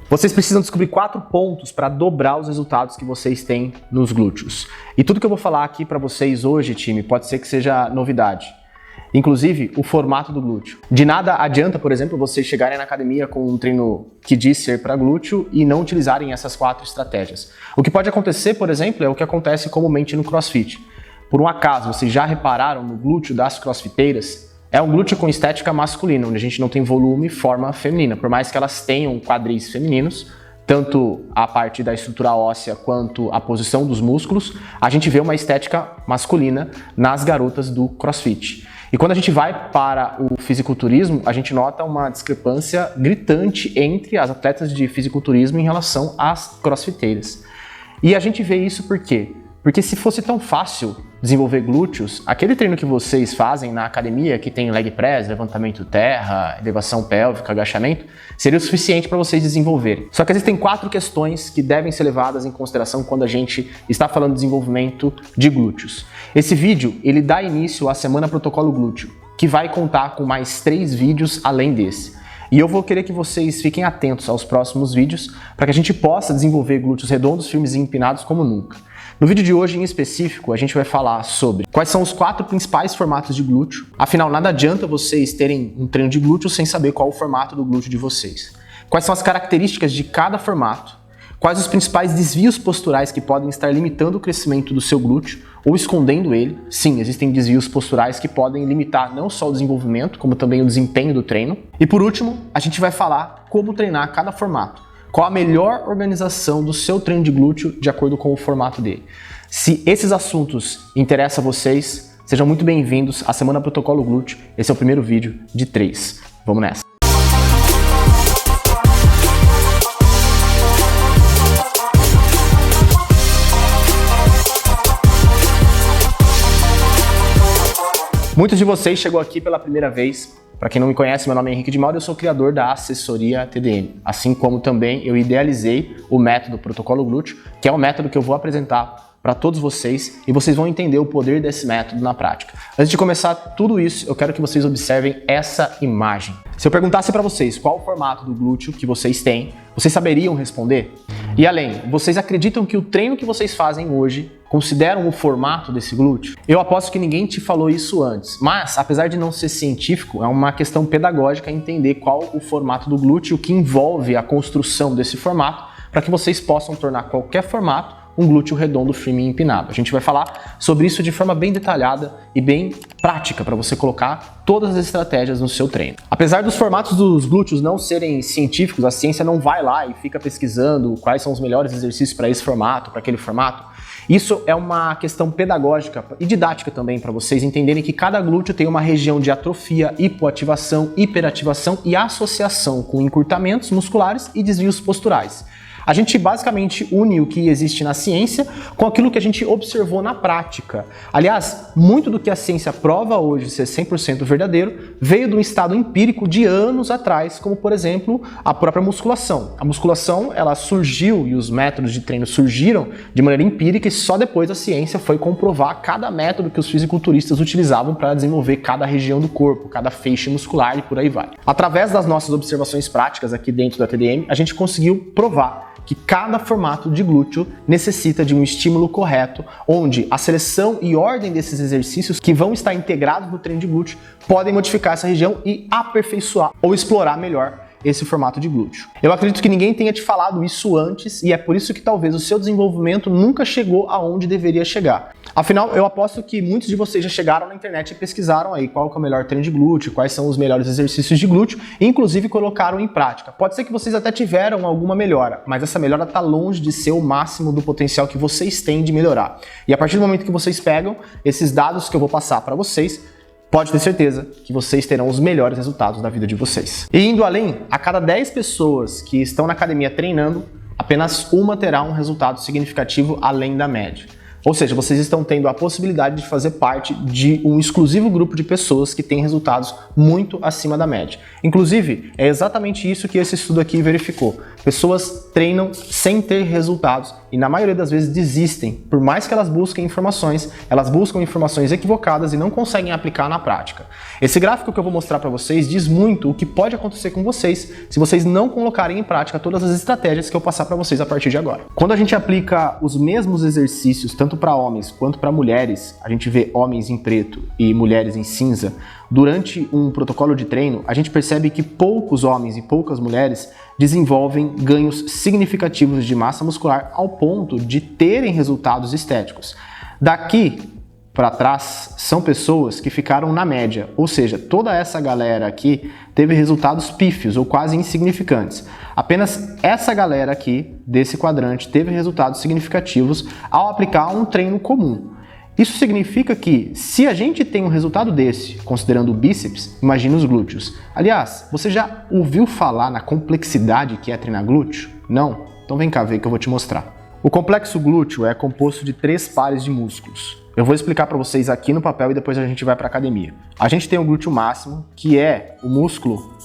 Vocês precisam descobrir 4 pontos para dobrar os resultados que vocês têm nos glúteos. E tudo que eu vou falar aqui para vocês hoje, time, pode ser que seja novidade. Inclusive, o formato do glúteo. De nada adianta, por exemplo, vocês chegarem na academia com um treino que diz ser para glúteo e não utilizarem essas 4 estratégias. O que pode acontecer, por exemplo, é o que acontece comumente no CrossFit. Por um acaso, vocês já repararam no glúteo das crossfiteiras? É um glúteo com estética masculina, onde a gente não tem volume e forma feminina. Por mais que elas tenham quadris femininos, tanto a parte da estrutura óssea quanto a posição dos músculos, a gente vê uma estética masculina nas garotas do CrossFit. E quando a gente vai para o fisiculturismo, a gente nota uma discrepância gritante entre as atletas de fisiculturismo em relação às crossfiteiras. E a gente vê isso por quê? Porque se fosse tão fácil desenvolver glúteos, aquele treino que vocês fazem na academia, que tem leg press, levantamento terra, elevação pélvica, agachamento, seria o suficiente para vocês desenvolverem. Só que existem 4 questões que devem ser levadas em consideração quando a gente está falando de desenvolvimento de glúteos. Esse vídeo, ele dá início à Semana Protocolo Glúteo, que vai contar com mais 3 vídeos além desse. E eu vou querer que vocês fiquem atentos aos próximos vídeos para que a gente possa desenvolver glúteos redondos, firmes e empinados como nunca. No vídeo de hoje, em específico, a gente vai falar sobre quais são os 4 principais formatos de glúteo. Afinal, nada adianta vocês terem um treino de glúteo sem saber qual o formato do glúteo de vocês. Quais são as características de cada formato, quais os principais desvios posturais que podem estar limitando o crescimento do seu glúteo ou escondendo ele. Sim, existem desvios posturais que podem limitar não só o desenvolvimento, como também o desempenho do treino. E por último, a gente vai falar como treinar cada formato. Qual a melhor organização do seu treino de glúteo de acordo com o formato dele. Se esses assuntos interessam a vocês, sejam muito bem-vindos à Semana Protocolo Glúteo. Esse é o primeiro vídeo de 3. Vamos nessa! Muitos de vocês chegou aqui pela primeira vez. Para quem não me conhece, meu nome é Henrique de Mauro e eu sou criador da assessoria TDM. Assim como também eu idealizei o método Protocolo Glúteo, que é o método que eu vou apresentar para todos vocês e vocês vão entender o poder desse método na prática. Antes de começar tudo isso, eu quero que vocês observem essa imagem. Se eu perguntasse para vocês qual o formato do glúteo que vocês têm, vocês saberiam responder? E além, vocês acreditam que o treino que vocês fazem hoje consideram o formato desse glúteo? Eu aposto que ninguém te falou isso antes, mas apesar de não ser científico, é uma questão pedagógica entender qual o formato do glúteo, o que envolve a construção desse formato, para que vocês possam tornar qualquer formato um glúteo redondo, firme e empinado. A gente vai falar sobre isso de forma bem detalhada e bem prática para você colocar todas as estratégias no seu treino. Apesar dos formatos dos glúteos não serem científicos, a ciência não vai lá e fica pesquisando quais são os melhores exercícios para esse formato, para aquele formato. Isso é uma questão pedagógica e didática também para vocês entenderem que cada glúteo tem uma região de atrofia, hipoativação, hiperativação e associação com encurtamentos musculares e desvios posturais. A gente basicamente une o que existe na ciência com aquilo que a gente observou na prática. Aliás, muito do que a ciência prova hoje ser 100% verdadeiro veio de um estado empírico de anos atrás, como por exemplo a própria musculação. A musculação ela surgiu e os métodos de treino surgiram de maneira empírica e só depois a ciência foi comprovar cada método que os fisiculturistas utilizavam para desenvolver cada região do corpo, cada feixe muscular e por aí vai. Através das nossas observações práticas aqui dentro da TDM, a gente conseguiu provar que cada formato de glúteo necessita de um estímulo correto, onde a seleção e ordem desses exercícios que vão estar integrados no treino de glúteo podem modificar essa região e aperfeiçoar ou explorar melhor esse formato de glúteo. Eu acredito que ninguém tenha te falado isso antes e é por isso que talvez o seu desenvolvimento nunca chegou aonde deveria chegar. Afinal, eu aposto que muitos de vocês já chegaram na internet e pesquisaram aí qual que é o melhor treino de glúteo, quais são os melhores exercícios de glúteo e inclusive colocaram em prática. Pode ser que vocês até tiveram alguma melhora, mas essa melhora está longe de ser o máximo do potencial que vocês têm de melhorar. E a partir do momento que vocês pegam esses dados que eu vou passar para vocês, pode ter certeza que vocês terão os melhores resultados da vida de vocês. E indo além, a cada 10 pessoas que estão na academia treinando, apenas uma terá um resultado significativo além da média. Ou seja, vocês estão tendo a possibilidade de fazer parte de um exclusivo grupo de pessoas que tem resultados muito acima da média. Inclusive, é exatamente isso que esse estudo aqui verificou. Pessoas treinam sem ter resultados e na maioria das vezes desistem. Por mais que elas busquem informações, elas buscam informações equivocadas e não conseguem aplicar na prática. Esse gráfico que eu vou mostrar para vocês diz muito o que pode acontecer com vocês se vocês não colocarem em prática todas as estratégias que eu passar para vocês a partir de agora. Quando a gente aplica os mesmos exercícios tanto para homens quanto para mulheres, a gente vê homens em preto e mulheres em cinza, durante um protocolo de treino, a gente percebe que poucos homens e poucas mulheres desenvolvem ganhos significativos de massa muscular ao ponto de terem resultados estéticos. Daqui para trás são pessoas que ficaram na média, ou seja, toda essa galera aqui teve resultados pífios ou quase insignificantes. Apenas essa galera aqui desse quadrante teve resultados significativos ao aplicar um treino comum. Isso significa que, se a gente tem um resultado desse, considerando o bíceps, imagina os glúteos. Aliás, você já ouviu falar na complexidade que é treinar glúteo? Não? Então vem cá ver que eu vou te mostrar. O complexo glúteo é composto de 3 pares de músculos. Eu vou explicar para vocês aqui no papel e depois a gente vai para a academia. A gente tem o glúteo máximo, que é o músculo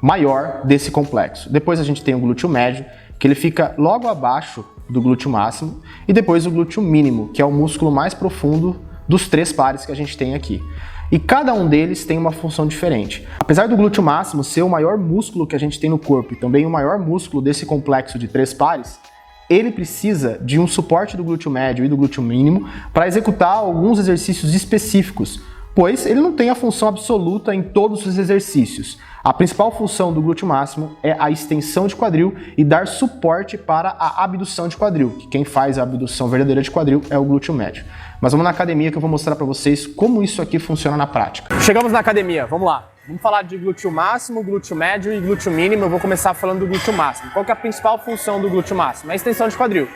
maior desse complexo. Depois a gente tem o glúteo médio, que ele fica logo abaixo do glúteo máximo, e depois o glúteo mínimo, que é o músculo mais profundo dos 3 pares que a gente tem aqui. E cada um deles tem uma função diferente. Apesar do glúteo máximo ser o maior músculo que a gente tem no corpo e também o maior músculo desse complexo de 3 pares, ele precisa de um suporte do glúteo médio e do glúteo mínimo para executar alguns exercícios específicos, pois ele não tem a função absoluta em todos os exercícios. A principal função do glúteo máximo é a extensão de quadril e dar suporte para a abdução de quadril, que quem faz a abdução verdadeira de quadril é o glúteo médio. Mas vamos na academia que eu vou mostrar para vocês como isso aqui funciona na prática. Chegamos na academia, vamos lá. Vamos falar de glúteo máximo, glúteo médio e glúteo mínimo. Eu vou começar falando do glúteo máximo. Qual que é a principal função do glúteo máximo? É a extensão de quadril.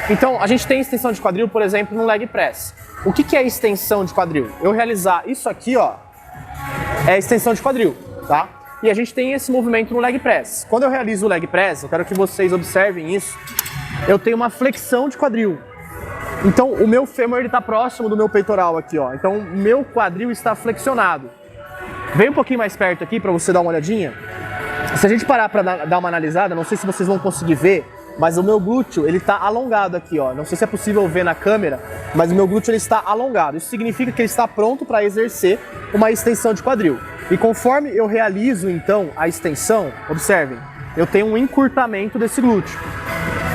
Então, a gente tem extensão de quadril, por exemplo, no leg press. O que é extensão de quadril? Eu realizar isso aqui, ó, é extensão de quadril, tá? E a gente tem esse movimento no leg press. Quando eu realizo o leg press, eu quero que vocês observem isso, eu tenho uma flexão de quadril. Então, o meu fêmur está próximo do meu peitoral aqui, ó. Então, o meu quadril está flexionado. Vem um pouquinho mais perto aqui para você dar uma olhadinha. Se a gente parar para dar uma analisada, não sei se vocês vão conseguir ver, mas o meu glúteo ele está alongado aqui, ó. Não sei se é possível ver na câmera, mas o meu glúteo ele está alongado. Isso significa que ele está pronto para exercer uma extensão de quadril. E conforme eu realizo então a extensão, observem, eu tenho um encurtamento desse glúteo.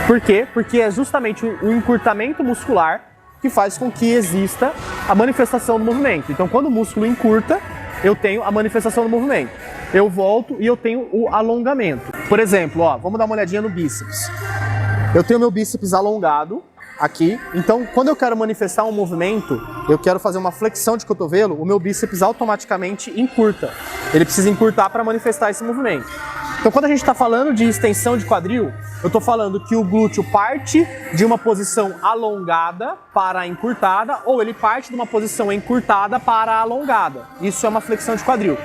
Por quê? Porque é justamente o encurtamento muscular que faz com que exista a manifestação do movimento. Então, quando o músculo encurta, eu tenho a manifestação do movimento. Eu volto e eu tenho o alongamento. Por exemplo, ó, vamos dar uma olhadinha no bíceps. Eu tenho meu bíceps alongado aqui, então quando eu quero manifestar um movimento, eu quero fazer uma flexão de cotovelo, o meu bíceps automaticamente encurta. Ele precisa encurtar para manifestar esse movimento. Então quando a gente está falando de extensão de quadril, eu estou falando que o glúteo parte de uma posição alongada para encurtada, ou ele parte de uma posição encurtada para alongada. Isso é uma flexão de quadril.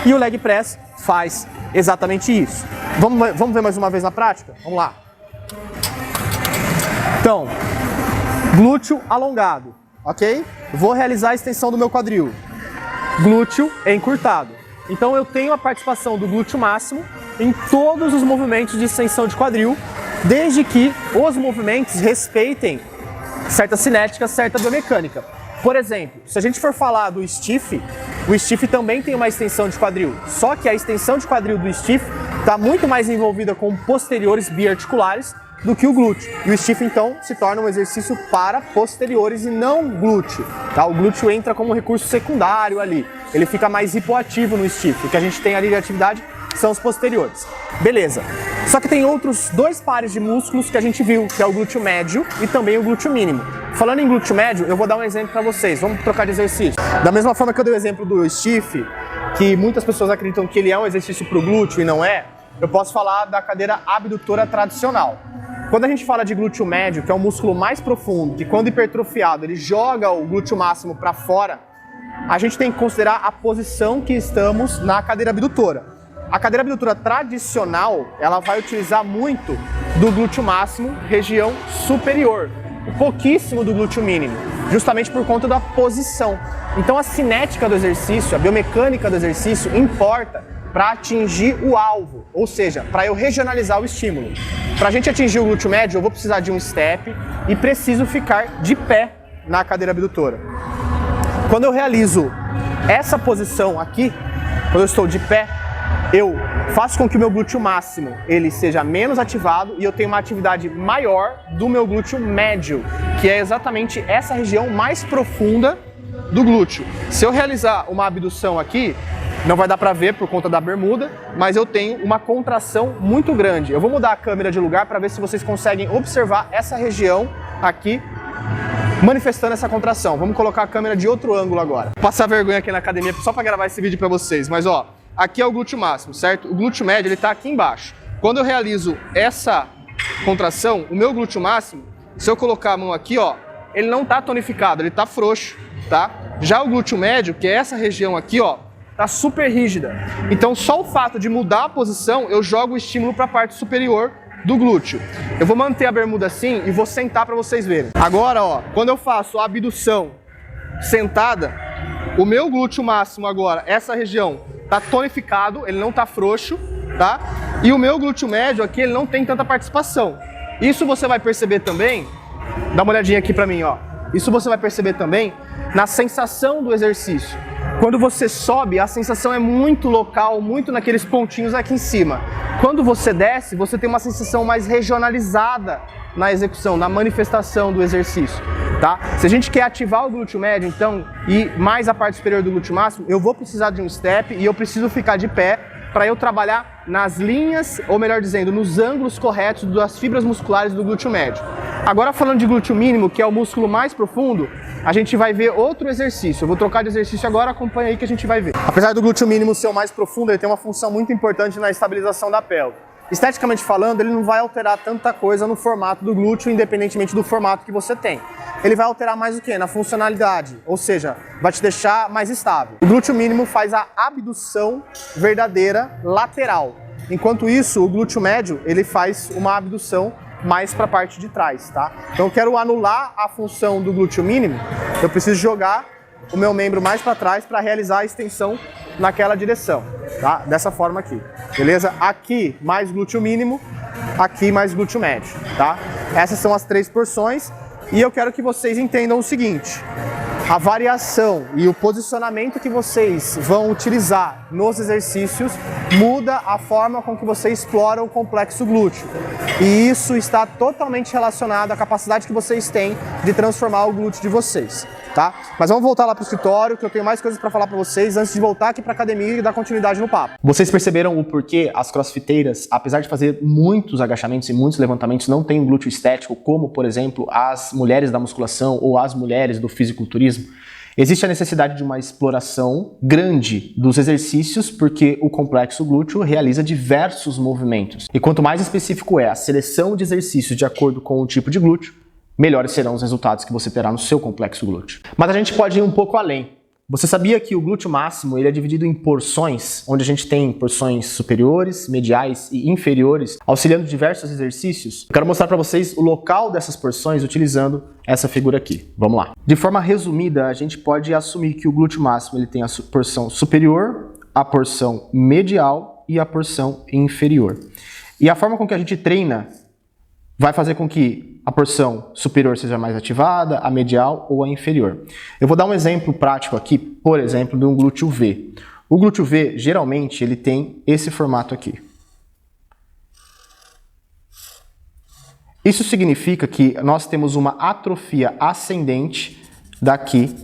E o leg press faz exatamente isso. Vamos ver mais uma vez na prática? Vamos lá. Então, glúteo alongado, ok? Vou realizar a extensão do meu quadril. Glúteo encurtado. Então eu tenho a participação do glúteo máximo em todos os movimentos de extensão de quadril, desde que os movimentos respeitem certa cinética, certa biomecânica. Por exemplo, se a gente for falar do stiff, o stiff também tem uma extensão de quadril, só que a extensão de quadril do stiff está muito mais envolvida com posteriores biarticulares do que o glúteo. E o stiff, então, se torna um exercício para posteriores e não glúteo. Tá? O glúteo entra como um recurso secundário ali. Ele fica mais hipoativo no stiff. O que a gente tem ali de atividade são os posteriores. Beleza. Só que tem outros 2 pares de músculos que a gente viu, que é o glúteo médio e também o glúteo mínimo. Falando em glúteo médio, eu vou dar um exemplo para vocês. Vamos trocar de exercício. Da mesma forma que eu dei o exemplo do stiff, que muitas pessoas acreditam que ele é um exercício para o glúteo e não é, eu posso falar da cadeira abdutora tradicional. Quando a gente fala de glúteo médio, que é um músculo mais profundo, que quando hipertrofiado ele joga o glúteo máximo para fora, a gente tem que considerar a posição que estamos na cadeira abdutora. A cadeira abdutora tradicional, ela vai utilizar muito do glúteo máximo, região superior, pouquíssimo do glúteo mínimo, justamente por conta da posição. Então a cinética do exercício, a biomecânica do exercício importa para atingir o alvo, ou seja, para eu regionalizar o estímulo. Para a gente atingir o glúteo médio, eu vou precisar de um step e preciso ficar de pé na cadeira abdutora. Quando eu realizo essa posição aqui, quando eu estou de pé, eu faço com que o meu glúteo máximo ele seja menos ativado e eu tenho uma atividade maior do meu glúteo médio, que é exatamente essa região mais profunda do glúteo. Se eu realizar uma abdução aqui, não vai dar para ver por conta da bermuda, mas eu tenho uma contração muito grande. Eu vou mudar a câmera de lugar para ver se vocês conseguem observar essa região aqui manifestando essa contração. Vamos colocar a câmera de outro ângulo agora. Vou passar vergonha aqui na academia só para gravar esse vídeo para vocês, mas ó, aqui é o glúteo máximo, certo? O glúteo médio ele tá aqui embaixo. Quando eu realizo essa contração, o meu glúteo máximo, se eu colocar a mão aqui, ó, ele não tá tonificado, ele tá frouxo, tá? Já o glúteo médio, que é essa região aqui, ó, tá super rígida. Então só o fato de mudar a posição, eu jogo o estímulo para a parte superior do glúteo. Eu vou manter a bermuda assim e vou sentar para vocês verem. Agora, ó, quando eu faço a abdução sentada, o meu glúteo máximo agora, essa região, tá tonificado, ele não tá frouxo, tá? E o meu glúteo médio aqui, ele não tem tanta participação. Isso você vai perceber também, dá uma olhadinha aqui pra mim, ó. Isso você vai perceber também na sensação do exercício. Quando você sobe, a sensação é muito local, muito naqueles pontinhos aqui em cima. Quando você desce, você tem uma sensação mais regionalizada na execução, na manifestação do exercício, tá? Se a gente quer ativar o glúteo médio, então, e mais a parte superior do glúteo máximo, eu vou precisar de um step e eu preciso ficar de pé para eu trabalhar nas linhas, ou melhor dizendo, nos ângulos corretos das fibras musculares do glúteo médio. Agora falando de glúteo mínimo, que é o músculo mais profundo, a gente vai ver outro exercício. Eu vou trocar de exercício agora, acompanha aí que a gente vai ver. Apesar do glúteo mínimo ser o mais profundo, ele tem uma função muito importante na estabilização da pelve. Esteticamente falando, ele não vai alterar tanta coisa no formato do glúteo, independentemente do formato que você tem. Ele vai alterar mais o quê? Na funcionalidade, ou seja, vai te deixar mais estável. O glúteo mínimo faz a abdução verdadeira lateral. Enquanto isso, o glúteo médio, ele faz uma abdução mais para a parte de trás, tá? Então eu quero anular a função do glúteo mínimo, eu preciso jogar o meu membro mais para trás para realizar a extensão naquela direção, tá? Dessa forma aqui, beleza? Aqui mais glúteo mínimo, aqui mais glúteo médio, tá? Essas são as três porções e eu quero que vocês entendam o seguinte: a variação e o posicionamento que vocês vão utilizar nos exercícios muda a forma com que você explora o complexo glúteo. E isso está totalmente relacionado à capacidade que vocês têm de transformar o glúteo de vocês, tá? Mas vamos voltar lá para o escritório, que eu tenho mais coisas para falar para vocês antes de voltar aqui para a academia e dar continuidade no papo. Vocês perceberam o porquê as crossfiteiras, apesar de fazer muitos agachamentos e muitos levantamentos, não têm um glúteo estético, como, por exemplo, as mulheres da musculação ou as mulheres do fisiculturismo? Existe a necessidade de uma exploração grande dos exercícios porque o complexo glúteo realiza diversos movimentos. E quanto mais específico é a seleção de exercícios de acordo com o tipo de glúteo, melhores serão os resultados que você terá no seu complexo glúteo. Mas a gente pode ir um pouco além. Você sabia que o glúteo máximo ele é dividido em porções, onde a gente tem porções superiores, mediais e inferiores, auxiliando diversos exercícios? Eu quero mostrar para vocês o local dessas porções utilizando essa figura aqui. Vamos lá. De forma resumida, a gente pode assumir que o glúteo máximo ele tem a porção superior, a porção medial e a porção inferior. E a forma com que a gente treina vai fazer com que a porção superior seja mais ativada, a medial ou a inferior. Eu vou dar um exemplo prático aqui, por exemplo, de um glúteo V. O glúteo V, geralmente, ele tem esse formato aqui. Isso significa que nós temos uma atrofia ascendente daqui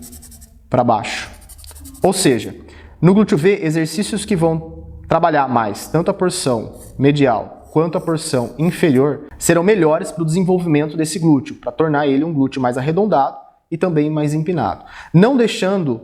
para baixo. Ou seja, no glúteo V, exercícios que vão trabalhar mais tanto a porção medial quanto a porção inferior serão melhores para o desenvolvimento desse glúteo, para tornar ele um glúteo mais arredondado e também mais empinado, não deixando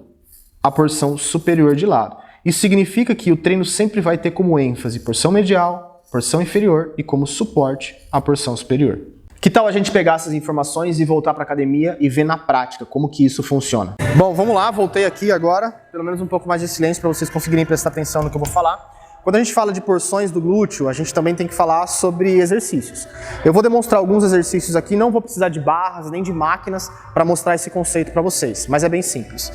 a porção superior de lado. Isso significa que o treino sempre vai ter como ênfase porção medial, porção inferior e como suporte a porção superior. Que tal a gente pegar essas informações e voltar para a academia e ver na prática como que isso funciona? Bom, vamos lá, voltei aqui agora, pelo menos um pouco mais de silêncio para vocês conseguirem prestar atenção no que eu vou falar. Quando a gente fala de porções do glúteo, a gente também tem que falar sobre exercícios. Eu vou demonstrar alguns exercícios aqui, não vou precisar de barras nem de máquinas para mostrar esse conceito para vocês, mas é bem simples.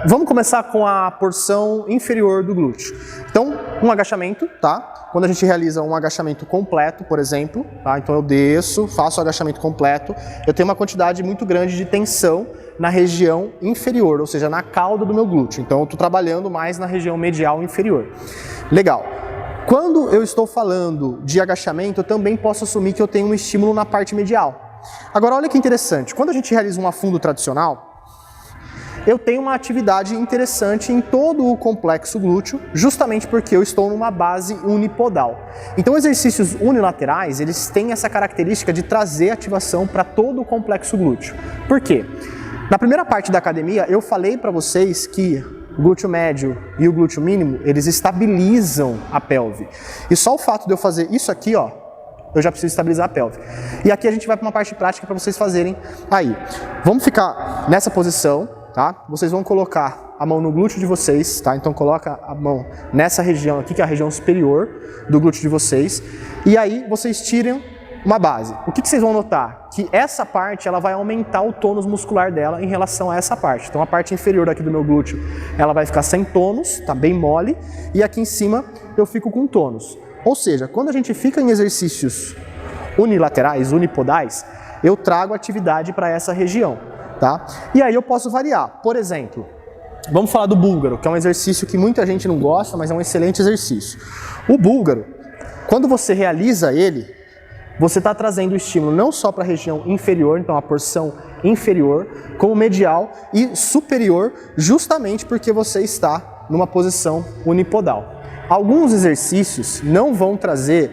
Vamos começar com a porção inferior do glúteo. Então, um agachamento, tá? Quando a gente realiza um agachamento completo, por exemplo, tá? Então eu desço, faço o agachamento completo, eu tenho uma quantidade muito grande de tensão na região inferior, ou seja, na cauda do meu glúteo. Então eu estou trabalhando mais na região medial inferior. Legal. Quando eu estou falando de agachamento, eu também posso assumir que eu tenho um estímulo na parte medial. Agora, olha que interessante. Quando a gente realiza um afundo tradicional, eu tenho uma atividade interessante em todo o complexo glúteo, justamente porque eu estou numa base unipodal. Então, exercícios unilaterais, eles têm essa característica de trazer ativação para todo o complexo glúteo. Por quê? Na primeira parte da academia, eu falei para vocês que o glúteo médio e o glúteo mínimo, eles estabilizam a pelve. E só o fato de eu fazer isso aqui, ó, eu já preciso estabilizar a pelve. E aqui a gente vai para uma parte prática para vocês fazerem aí. Vamos ficar nessa posição, tá? Vocês vão colocar a mão no glúteo de vocês, tá? Então coloca a mão nessa região aqui, que é a região superior do glúteo de vocês. E aí vocês tiram uma base. O que vocês vão notar? Que essa parte ela vai aumentar o tônus muscular dela em relação a essa parte. Então a parte inferior aqui do meu glúteo ela vai ficar sem tônus, tá bem mole, e aqui em cima eu fico com tônus. Ou seja, quando a gente fica em exercícios unilaterais, unipodais, eu trago atividade para essa região, tá? E aí eu posso variar. Por exemplo, vamos falar do búlgaro, que é um exercício que muita gente não gosta, mas é um excelente exercício. O búlgaro, quando você realiza ele, você está trazendo o estímulo não só para a região inferior, então a porção inferior, como medial e superior, justamente porque você está numa posição unipodal. Alguns exercícios não vão trazer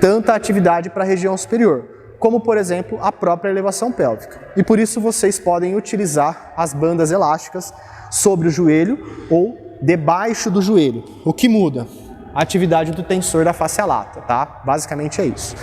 tanta atividade para a região superior, como por exemplo a própria elevação pélvica. E por isso vocês podem utilizar as bandas elásticas sobre o joelho ou debaixo do joelho. O que muda? A atividade do tensor da face lata, tá? Basicamente é isso.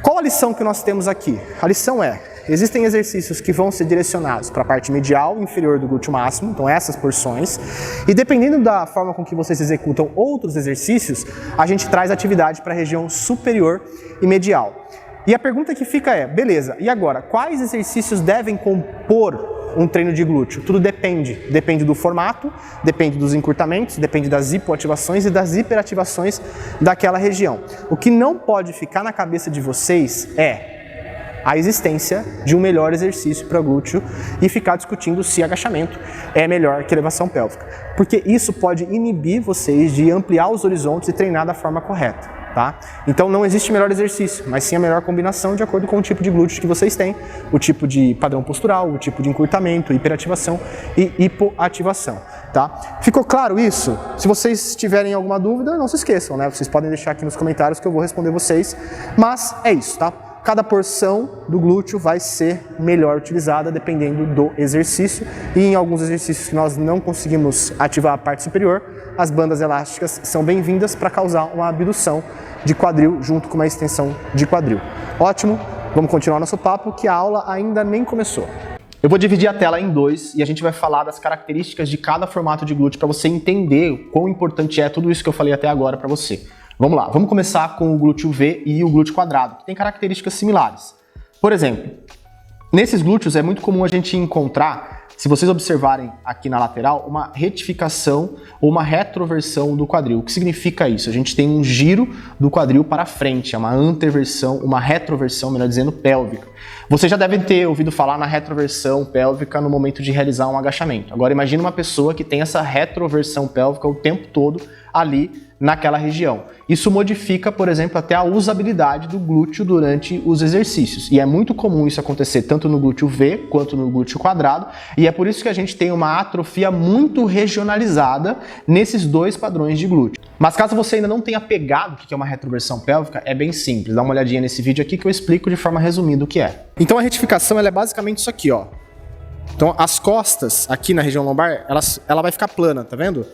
Qual a lição que nós temos aqui? A lição é, existem exercícios que vão ser direcionados para a parte medial e inferior do glúteo máximo, então essas porções, e dependendo da forma com que vocês executam outros exercícios, a gente traz atividade para a região superior e medial. E a pergunta que fica é, beleza, e agora, quais exercícios devem compor um treino de glúteo? Tudo depende. Depende do formato, depende dos encurtamentos, depende das hipoativações e das hiperativações daquela região. O que não pode ficar na cabeça de vocês é a existência de um melhor exercício para glúteo e ficar discutindo se agachamento é melhor que elevação pélvica. Porque isso pode inibir vocês de ampliar os horizontes e treinar da forma correta. Tá? Então não existe melhor exercício, mas sim a melhor combinação de acordo com o tipo de glúteo que vocês têm, o tipo de padrão postural, o tipo de encurtamento, hiperativação e hipoativação. Tá? Ficou claro isso? Se vocês tiverem alguma dúvida, não se esqueçam, né? Vocês podem deixar aqui nos comentários que eu vou responder vocês, mas é isso, tá? Cada porção do glúteo vai ser melhor utilizada dependendo do exercício, e em alguns exercícios que nós não conseguimos ativar a parte superior, as bandas elásticas são bem-vindas para causar uma abdução de quadril junto com uma extensão de quadril. Ótimo, vamos continuar nosso papo que a aula ainda nem começou. Eu vou dividir a tela em dois e a gente vai falar das características de cada formato de glúteo para você entender o quão importante é tudo isso que eu falei até agora para você. Vamos lá, vamos começar com o glúteo V e o glúteo quadrado, que tem características similares. Por exemplo, nesses glúteos é muito comum a gente encontrar, se vocês observarem aqui na lateral, uma retificação ou uma retroversão do quadril. O que significa isso? A gente tem um giro do quadril para frente, é uma anteversão, uma retroversão, melhor dizendo, pélvica. Vocês já devem ter ouvido falar na retroversão pélvica no momento de realizar um agachamento. Agora imagine uma pessoa que tem essa retroversão pélvica o tempo todo ali naquela região. Isso modifica, por exemplo, até a usabilidade do glúteo durante os exercícios. E é muito comum isso acontecer tanto no glúteo V quanto no glúteo quadrado, e é por isso que a gente tem uma atrofia muito regionalizada nesses dois padrões de glúteo. Mas caso você ainda não tenha pegado o que é uma retroversão pélvica, é bem simples. Dá uma olhadinha nesse vídeo aqui que eu explico de forma resumida o que é. Então a retificação ela é basicamente isso aqui, ó. Então as costas aqui na região lombar, ela vai ficar plana, tá vendo?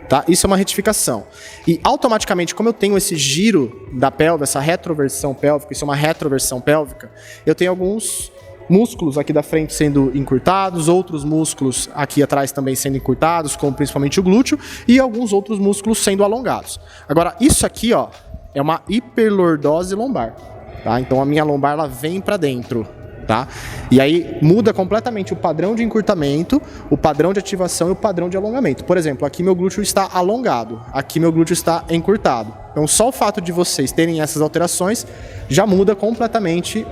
Tá? Isso é uma retificação. E automaticamente, como eu tenho esse giro da pelve, essa retroversão pélvica, isso é uma retroversão pélvica, eu tenho alguns músculos aqui da frente sendo encurtados, outros músculos aqui atrás também sendo encurtados, como principalmente o glúteo, e alguns outros músculos sendo alongados. Agora, isso aqui, ó, é uma hiperlordose lombar. Tá? Então a minha lombar ela vem para dentro. tá? E aí muda completamente o padrão de encurtamento, o padrão de ativação e o padrão de alongamento. Por exemplo, aqui meu glúteo está alongado, aqui meu glúteo está encurtado. Então só o fato de vocês terem essas alterações já muda completamente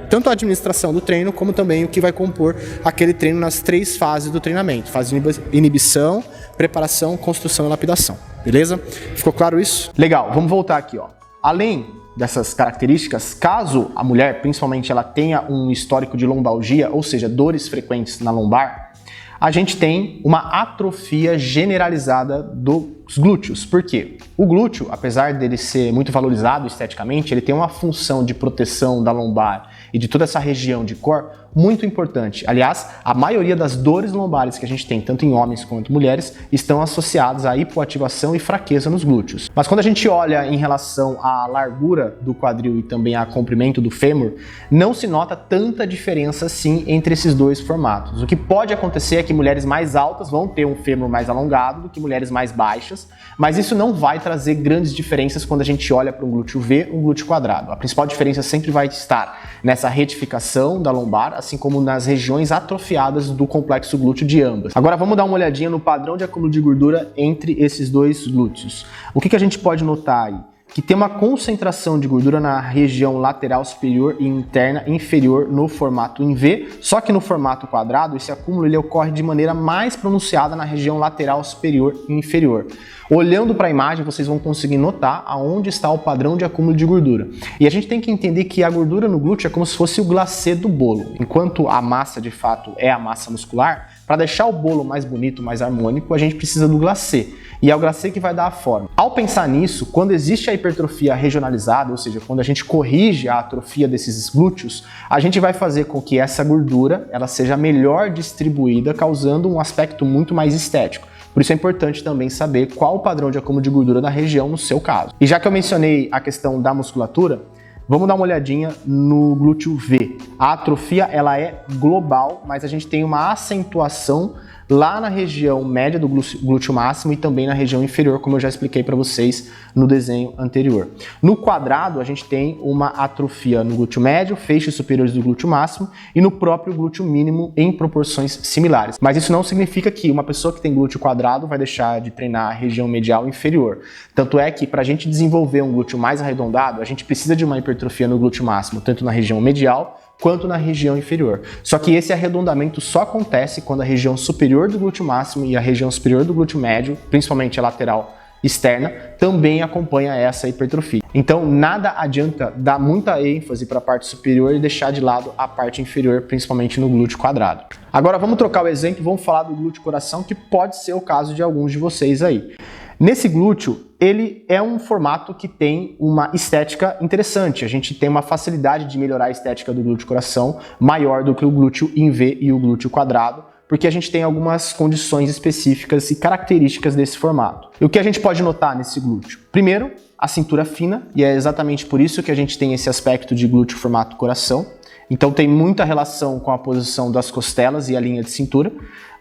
tanto a administração do treino, como também o que vai compor aquele treino nas 3 fases do treinamento. Fase de inibição, preparação, construção e lapidação. Beleza? Ficou claro isso? Legal, vamos voltar aqui, ó. Além dessas características, caso a mulher, principalmente, ela tenha um histórico de lombalgia, ou seja, dores frequentes na lombar, a gente tem uma atrofia generalizada dos glúteos. Por quê? O glúteo, apesar dele ser muito valorizado esteticamente, ele tem uma função de proteção da lombar e de toda essa região de core muito importante. Aliás, a maioria das dores lombares que a gente tem, tanto em homens quanto mulheres, estão associadas à hipoativação e fraqueza nos glúteos. Mas quando a gente olha em relação à largura do quadril e também ao comprimento do fêmur, não se nota tanta diferença assim entre esses dois formatos. O que pode acontecer é que mulheres mais altas vão ter um fêmur mais alongado do que mulheres mais baixas, mas isso não vai trazer grandes diferenças quando a gente olha para um glúteo V e um glúteo quadrado. A principal diferença sempre vai estar nessa retificação da lombar, assim como nas regiões atrofiadas do complexo glúteo de ambas. Agora vamos dar uma olhadinha no padrão de acúmulo de gordura entre esses dois glúteos. O que a gente pode notar aí? Que tem uma concentração de gordura na região lateral superior e interna inferior no formato em V, só que no formato quadrado esse acúmulo ele ocorre de maneira mais pronunciada na região lateral superior e inferior. Olhando para a imagem, vocês vão conseguir notar aonde está o padrão de acúmulo de gordura. E a gente tem que entender que a gordura no glúteo é como se fosse o glacê do bolo. Enquanto a massa, de fato, é a massa muscular, para deixar o bolo mais bonito, mais harmônico, a gente precisa do glacê. E é o glacê que vai dar a forma. Ao pensar nisso, quando existe a hipertrofia regionalizada, ou seja, quando a gente corrige a atrofia desses glúteos, a gente vai fazer com que essa gordura ela seja melhor distribuída, causando um aspecto muito mais estético. Por isso é importante também saber qual o padrão de acúmulo de gordura da região no seu caso. E já que eu mencionei a questão da musculatura, vamos dar uma olhadinha no glúteo V. A atrofia ela é global, mas a gente tem uma acentuação lá na região média do glúteo máximo e também na região inferior, como eu já expliquei para vocês no desenho anterior. No quadrado, a gente tem uma atrofia no glúteo médio, feixes superiores do glúteo máximo e no próprio glúteo mínimo em proporções similares. Mas isso não significa que uma pessoa que tem glúteo quadrado vai deixar de treinar a região medial inferior. Tanto é que para a gente desenvolver um glúteo mais arredondado, a gente precisa de uma hipertrofia no glúteo máximo, tanto na região medial quanto na região inferior. Só que esse arredondamento só acontece quando a região superior do glúteo máximo e a região superior do glúteo médio, principalmente a lateral externa, também acompanha essa hipertrofia. Então nada adianta dar muita ênfase para a parte superior e deixar de lado a parte inferior, principalmente no glúteo quadrado. Agora vamos trocar o exemplo e vamos falar do glúteo coração, que pode ser o caso de alguns de vocês aí. Nesse glúteo, ele é um formato que tem uma estética interessante. A gente tem uma facilidade de melhorar a estética do glúteo coração maior do que o glúteo em V e o glúteo quadrado, porque a gente tem algumas condições específicas e características desse formato. E o que a gente pode notar nesse glúteo? Primeiro, a cintura fina, e é exatamente por isso que a gente tem esse aspecto de glúteo formato coração. Então tem muita relação com a posição das costelas e a linha de cintura,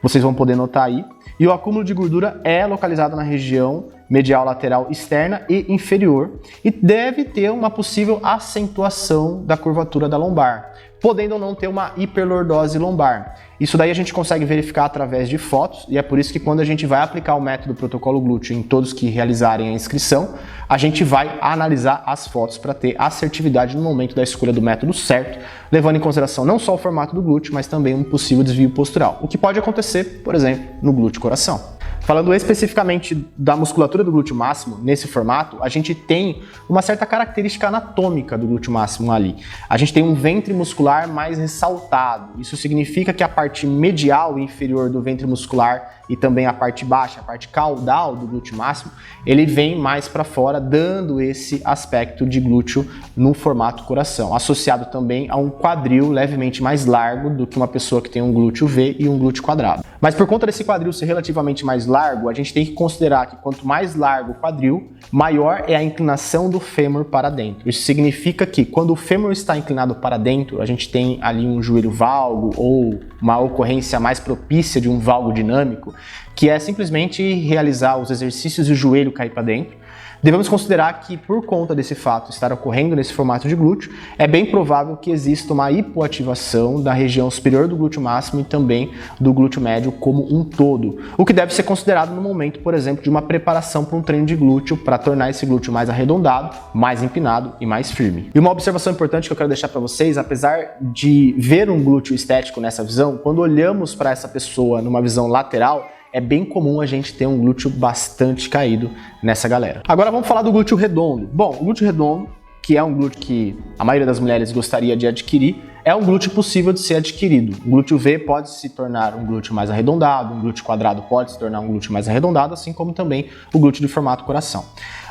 vocês vão poder notar aí. E o acúmulo de gordura é localizado na região medial lateral externa e inferior e deve ter uma possível acentuação da curvatura da lombar, podendo ou não ter uma hiperlordose lombar. Isso daí a gente consegue verificar através de fotos e é por isso que quando a gente vai aplicar o método protocolo glúteo em todos que realizarem a inscrição, a gente vai analisar as fotos para ter assertividade no momento da escolha do método certo, levando em consideração não só o formato do glúteo, mas também um possível desvio postural, o que pode acontecer, por exemplo, no glúteo coração. Falando especificamente da musculatura do glúteo máximo, nesse formato, a gente tem uma certa característica anatômica do glúteo máximo ali. A gente tem um ventre muscular mais ressaltado. Isso significa que a parte medial e inferior do ventre muscular e também a parte baixa, a parte caudal do glúteo máximo, ele vem mais para fora, dando esse aspecto de glúteo no formato coração, associado também a um quadril levemente mais largo do que uma pessoa que tem um glúteo V e um glúteo quadrado. Mas por conta desse quadril ser relativamente mais largo, a gente tem que considerar que quanto mais largo o quadril, maior é a inclinação do fêmur para dentro. Isso significa que quando o fêmur está inclinado para dentro, a gente tem ali um joelho valgo ou uma ocorrência mais propícia de um valgo dinâmico, que é simplesmente realizar os exercícios e o joelho cair para dentro. Devemos considerar que, por conta desse fato estar ocorrendo nesse formato de glúteo, é bem provável que exista uma hipoativação da região superior do glúteo máximo e também do glúteo médio como um todo, o que deve ser considerado no momento, por exemplo, de uma preparação para um treino de glúteo para tornar esse glúteo mais arredondado, mais empinado e mais firme. E uma observação importante que eu quero deixar para vocês, apesar de ver um glúteo estético nessa visão, quando olhamos para essa pessoa numa visão lateral, é bem comum a gente ter um glúteo bastante caído nessa galera. Agora vamos falar do glúteo redondo. Bom, o glúteo redondo, que é um glúteo que a maioria das mulheres gostaria de adquirir, é um glúteo possível de ser adquirido. O glúteo V pode se tornar um glúteo mais arredondado, um glúteo quadrado pode se tornar um glúteo mais arredondado, assim como também o glúteo de formato coração.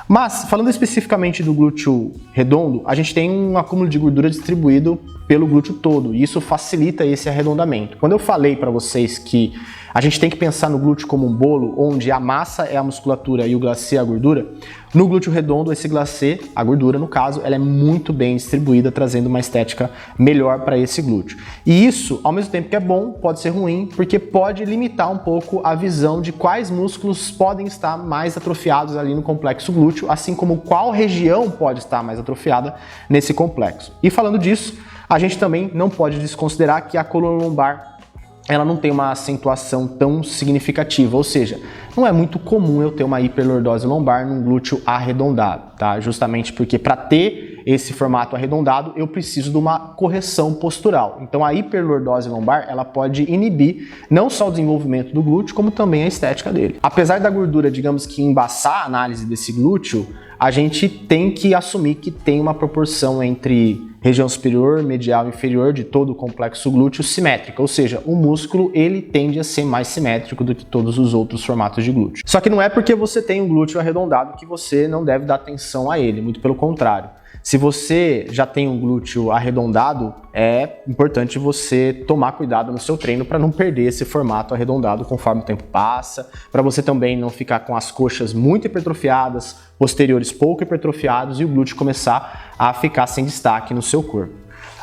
Mas, falando especificamente do glúteo redondo, a gente tem um acúmulo de gordura distribuído pelo glúteo todo, e isso facilita esse arredondamento. Quando eu falei para vocês que a gente tem que pensar no glúteo como um bolo, onde a massa é a musculatura e o glacê é a gordura, no glúteo redondo, esse glacê, a gordura no caso, ela é muito bem distribuída, trazendo uma estética melhor para esse glúteo. E isso, ao mesmo tempo que é bom, pode ser ruim, porque pode limitar um pouco a visão de quais músculos podem estar mais atrofiados ali no complexo glúteo, assim como qual região pode estar mais atrofiada nesse complexo. E falando disso, a gente também não pode desconsiderar que a coluna lombar ela não tem uma acentuação tão significativa, ou seja, não é muito comum eu ter uma hiperlordose lombar num glúteo arredondado, tá? Justamente porque para ter esse formato arredondado eu preciso de uma correção postural. Então a hiperlordose lombar ela pode inibir não só o desenvolvimento do glúteo, como também a estética dele. Apesar da gordura, digamos que embaçar a análise desse glúteo, a gente tem que assumir que tem uma proporção entre região superior, medial e inferior de todo o complexo glúteo simétrica, ou seja, o músculo ele tende a ser mais simétrico do que todos os outros formatos de glúteo. Só que não é porque você tem um glúteo arredondado que você não deve dar atenção a ele, muito pelo contrário. Se você já tem um glúteo arredondado, é importante você tomar cuidado no seu treino para não perder esse formato arredondado conforme o tempo passa, para você também não ficar com as coxas muito hipertrofiadas, posteriores pouco hipertrofiados e o glúteo começar a ficar sem destaque no seu corpo.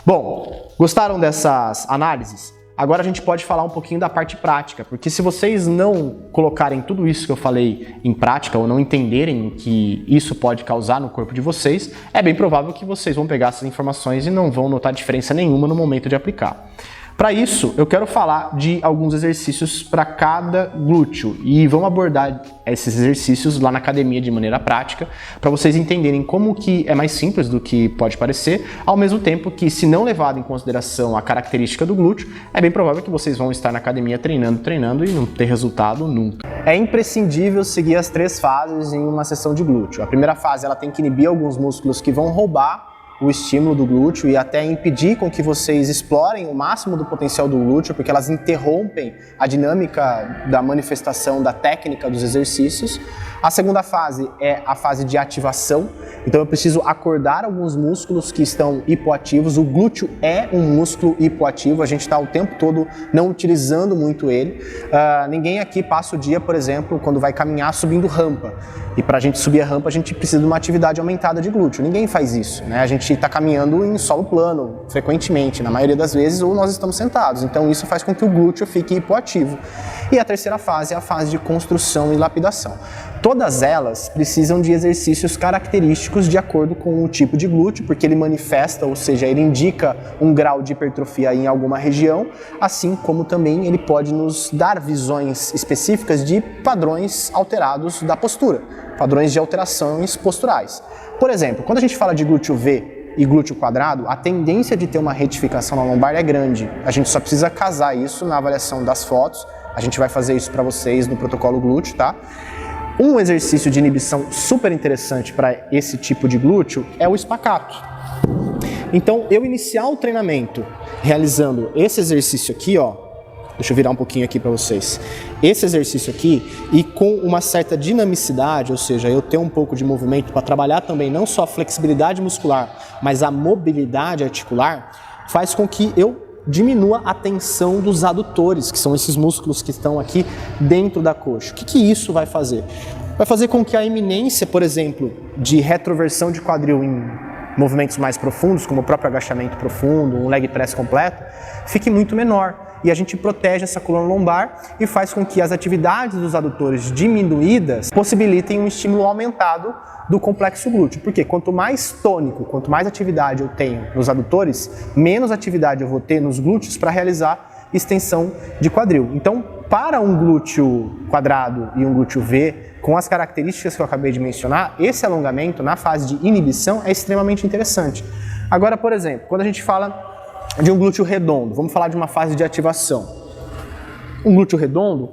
Bom, gostaram dessas análises? Agora a gente pode falar um pouquinho da parte prática, porque se vocês não colocarem tudo isso que eu falei em prática ou não entenderem que isso pode causar no corpo de vocês, é bem provável que vocês vão pegar essas informações e não vão notar diferença nenhuma no momento de aplicar. Para isso, eu quero falar de alguns exercícios para cada glúteo e vamos abordar esses exercícios lá na academia de maneira prática para vocês entenderem como que é mais simples do que pode parecer, ao mesmo tempo que, se não levado em consideração a característica do glúteo, é bem provável que vocês vão estar na academia treinando e não ter resultado nunca. É imprescindível seguir as 3 fases em uma sessão de glúteo. A primeira fase ela tem que inibir alguns músculos que vão roubar o estímulo do glúteo e até impedir com que vocês explorem o máximo do potencial do glúteo, porque elas interrompem a dinâmica da manifestação da técnica dos exercícios. A segunda fase é a fase de ativação, então eu preciso acordar alguns músculos que estão hipoativos. O glúteo é um músculo hipoativo, a gente está o tempo todo não utilizando muito ele. Ninguém aqui passa o dia, por exemplo, quando vai caminhar subindo rampa. E para a gente subir a rampa, a gente precisa de uma atividade aumentada de glúteo. Ninguém faz isso, né? A gente está caminhando em solo plano, frequentemente, na maioria das vezes, ou nós estamos sentados. Então isso faz com que o glúteo fique hipoativo. E a terceira fase é a fase de construção e lapidação. Todas elas precisam de exercícios característicos de acordo com o tipo de glúteo, porque ele manifesta, ou seja, ele indica um grau de hipertrofia em alguma região, assim como também ele pode nos dar visões específicas de padrões alterados da postura, padrões de alterações posturais. Por exemplo, quando a gente fala de glúteo V e glúteo quadrado, a tendência de ter uma retificação na lombar é grande. A gente só precisa casar isso na avaliação das fotos. A gente vai fazer isso para vocês no protocolo glúteo, tá? Um exercício de inibição super interessante para esse tipo de glúteo é o espacato. Então, eu iniciar o treinamento realizando esse exercício aqui, ó, deixa eu virar um pouquinho aqui para vocês. Esse exercício aqui, e com uma certa dinamicidade, ou seja, eu ter um pouco de movimento para trabalhar também não só a flexibilidade muscular, mas a mobilidade articular, faz com que eu diminua a tensão dos adutores, que são esses músculos que estão aqui dentro da coxa. O que isso vai fazer? Vai fazer com que a eminência, por exemplo, de retroversão de quadril em movimentos mais profundos, como o próprio agachamento profundo, um leg press completo, fique muito menor. e a gente protege essa coluna lombar e faz com que as atividades dos adutores diminuídas possibilitem um estímulo aumentado do complexo glúteo. Porque quanto mais tônico, quanto mais atividade eu tenho nos adutores, menos atividade eu vou ter nos glúteos para realizar extensão de quadril. Então, para um glúteo quadrado e um glúteo V, com as características que eu acabei de mencionar, esse alongamento na fase de inibição é extremamente interessante. Agora, por exemplo, quando a gente fala de um glúteo redondo, vamos falar de uma fase de ativação. Um glúteo redondo,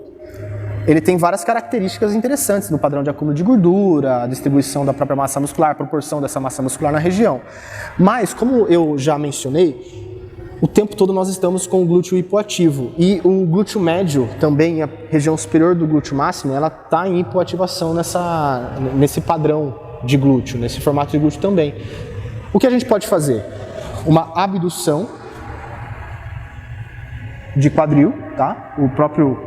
ele tem várias características interessantes no padrão de acúmulo de gordura, a distribuição da própria massa muscular, a proporção dessa massa muscular na região. Mas, como eu já mencionei, o tempo todo nós estamos com o glúteo hipoativo e o glúteo médio, também a região superior do glúteo máximo, ela está em hipoativação nesse padrão de glúteo, nesse formato de glúteo também. O que a gente pode fazer? Uma abdução de quadril, tá? O próprio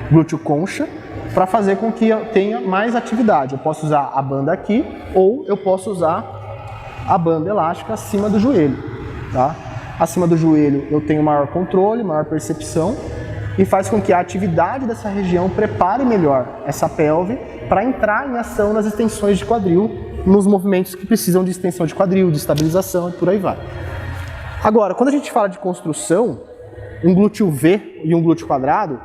glúteo concha, para fazer com que eu tenha mais atividade. Eu posso usar a banda aqui ou eu posso usar a banda elástica acima do joelho, tá? Acima do joelho eu tenho maior controle, maior percepção e faz com que a atividade dessa região prepare melhor essa pelve para entrar em ação nas extensões de quadril, nos movimentos que precisam de extensão de quadril, de estabilização e por aí vai. Agora, quando a gente fala de construção, um glúteo V e um glúteo quadrado,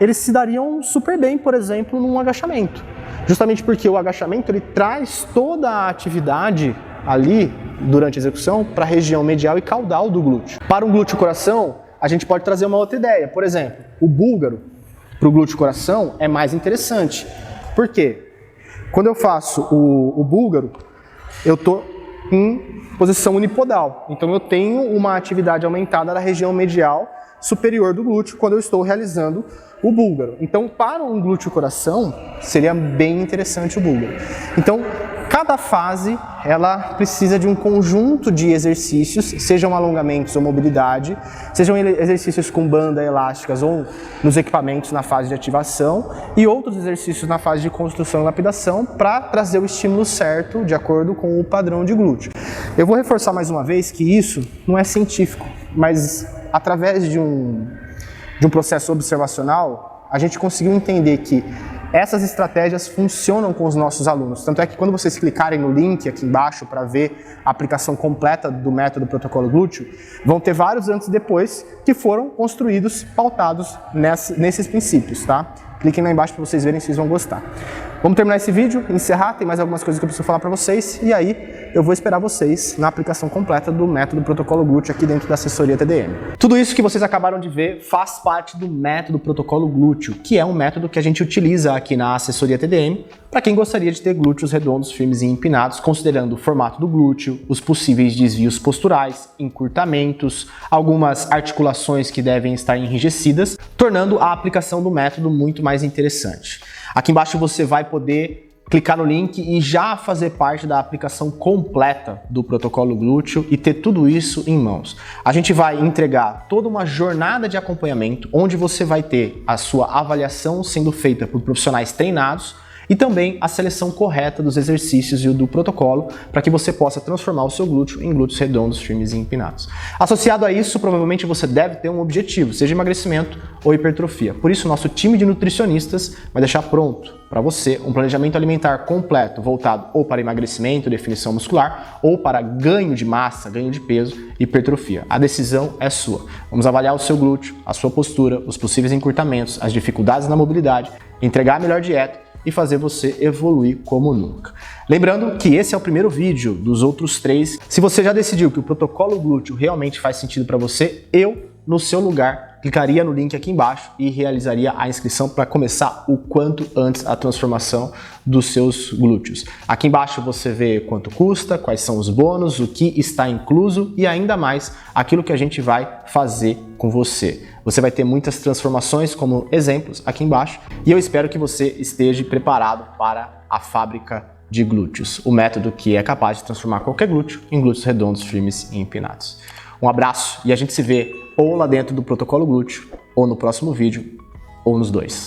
eles se dariam super bem, por exemplo, num agachamento. Justamente porque o agachamento ele traz toda a atividade ali, durante a execução, para a região medial e caudal do glúteo. Para um glúteo coração, a gente pode trazer uma outra ideia. Por exemplo, o búlgaro para o glúteo coração é mais interessante. Por quê? Quando eu faço o búlgaro, eu estou em posição unipodal. Então eu tenho uma atividade aumentada da região medial superior do glúteo quando eu estou realizando o búlgaro. Então, para um glúteo coração, seria bem interessante o búlgaro. Então, cada fase, ela precisa de um conjunto de exercícios, sejam alongamentos ou mobilidade, sejam exercícios com banda elásticas ou nos equipamentos na fase de ativação e outros exercícios na fase de construção e lapidação para trazer o estímulo certo de acordo com o padrão de glúteo. Eu vou reforçar mais uma vez que isso não é científico, mas através de um processo observacional, a gente conseguiu entender que essas estratégias funcionam com os nossos alunos. Tanto é que quando vocês clicarem no link aqui embaixo para ver a aplicação completa do método protocolo glúteo, vão ter vários antes e depois que foram construídos, pautados nesses princípios, tá? Cliquem lá embaixo para vocês verem se vocês vão gostar. Vamos terminar esse vídeo, encerrar, tem mais algumas coisas que eu preciso falar para vocês e aí eu vou esperar vocês na aplicação completa do método protocolo glúteo aqui dentro da assessoria TDM. Tudo isso que vocês acabaram de ver faz parte do método protocolo glúteo, que é um método que a gente utiliza aqui na assessoria TDM para quem gostaria de ter glúteos redondos, firmes e empinados, considerando o formato do glúteo, os possíveis desvios posturais, encurtamentos, algumas articulações que devem estar enrijecidas, tornando a aplicação do método muito mais interessante. Aqui embaixo você vai poder clicar no link e já fazer parte da aplicação completa do protocolo glúteo e ter tudo isso em mãos. A gente vai entregar toda uma jornada de acompanhamento onde você vai ter a sua avaliação sendo feita por profissionais treinados e também a seleção correta dos exercícios e do protocolo para que você possa transformar o seu glúteo em glúteos redondos, firmes e empinados. Associado a isso, provavelmente você deve ter um objetivo, seja emagrecimento ou hipertrofia. Por isso, nosso time de nutricionistas vai deixar pronto para você um planejamento alimentar completo, voltado ou para emagrecimento, definição muscular, ou para ganho de massa, ganho de peso, hipertrofia. A decisão é sua. Vamos avaliar o seu glúteo, a sua postura, os possíveis encurtamentos, as dificuldades na mobilidade, entregar a melhor dieta e fazer você evoluir como nunca. Lembrando que esse é o primeiro vídeo dos outros 3. Se você já decidiu que o protocolo glúteo realmente faz sentido para você, eu, no seu lugar, clicaria no link aqui embaixo e realizaria a inscrição para começar o quanto antes a transformação dos seus glúteos. Aqui embaixo você vê quanto custa, quais são os bônus, o que está incluso e ainda mais aquilo que a gente vai fazer com você. Você vai ter muitas transformações como exemplos aqui embaixo e eu espero que você esteja preparado para a fábrica de glúteos, o método que é capaz de transformar qualquer glúteo em glúteos redondos, firmes e empinados. Um abraço e a gente se vê ou lá dentro do protocolo glúteo, ou no próximo vídeo, ou nos dois.